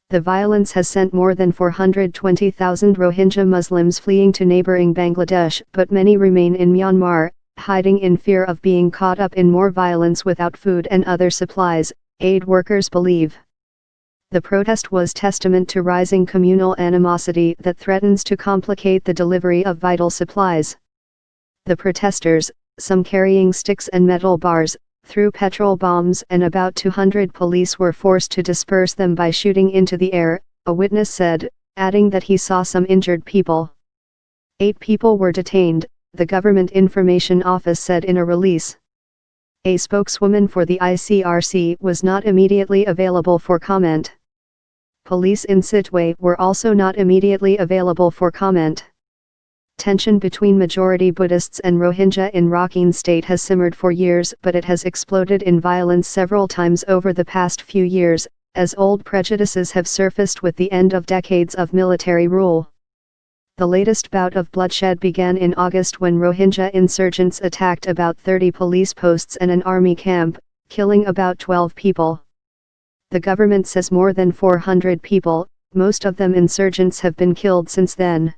The violence has sent more than 420,000 Rohingya Muslims fleeing to neighboring Bangladesh, but many remain in Myanmar, hiding in fear of being caught up in more violence without food and other supplies, aid workers believe. The protest was testament to rising communal animosity that threatens to complicate the delivery of vital supplies. The protesters, some carrying sticks and metal bars, threw petrol bombs, and about 200 police were forced to disperse them by shooting into the air, a witness said, adding that he saw some injured people. 8 people were detained, the Government Information Office said in a release. A spokeswoman for the ICRC was not immediately available for comment. Police in Sittwe were also not immediately available for comment. Tension between majority Buddhists and Rohingya in Rakhine State has simmered for years, but it has exploded in violence several times over the past few years, as old prejudices have surfaced with the end of decades of military rule. The latest bout of bloodshed began in August when Rohingya insurgents attacked about 30 police posts and an army camp, killing about 12 people. The government says more than 400 people, most of them insurgents, have been killed since then.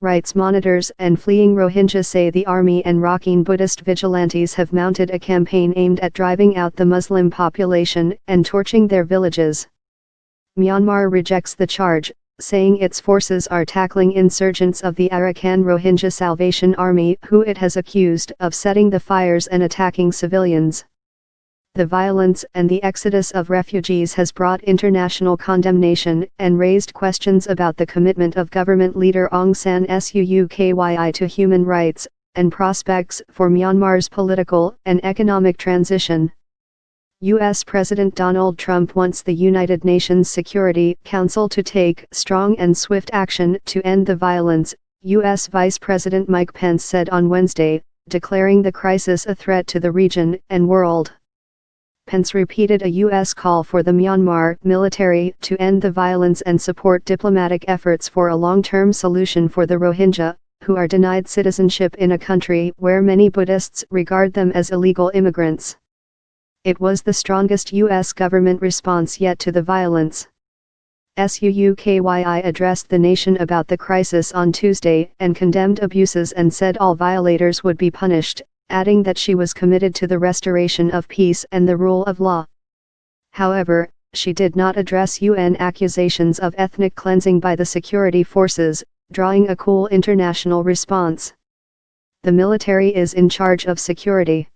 Rights monitors and fleeing Rohingya say the army and Rakhine Buddhist vigilantes have mounted a campaign aimed at driving out the Muslim population and torching their villages. Myanmar rejects the charge, saying its forces are tackling insurgents of the Arakan Rohingya Salvation Army, who it has accused of setting the fires and attacking civilians. The violence and the exodus of refugees has brought international condemnation and raised questions about the commitment of government leader Aung San Suu Kyi to human rights, and prospects for Myanmar's political and economic transition. U.S. President Donald Trump wants the United Nations Security Council to take strong and swift action to end the violence, U.S. Vice President Mike Pence said on Wednesday, declaring the crisis a threat to the region and world. Pence repeated a U.S. call for the Myanmar military to end the violence and support diplomatic efforts for a long-term solution for the Rohingya, who are denied citizenship in a country where many Buddhists regard them as illegal immigrants. It was the strongest U.S. government response yet to the violence. Suu Kyi addressed the nation about the crisis on Tuesday and condemned abuses and said all violators would be punished, adding that she was committed to the restoration of peace and the rule of law. However, she did not address UN accusations of ethnic cleansing by the security forces, drawing a cool international response. The military is in charge of security.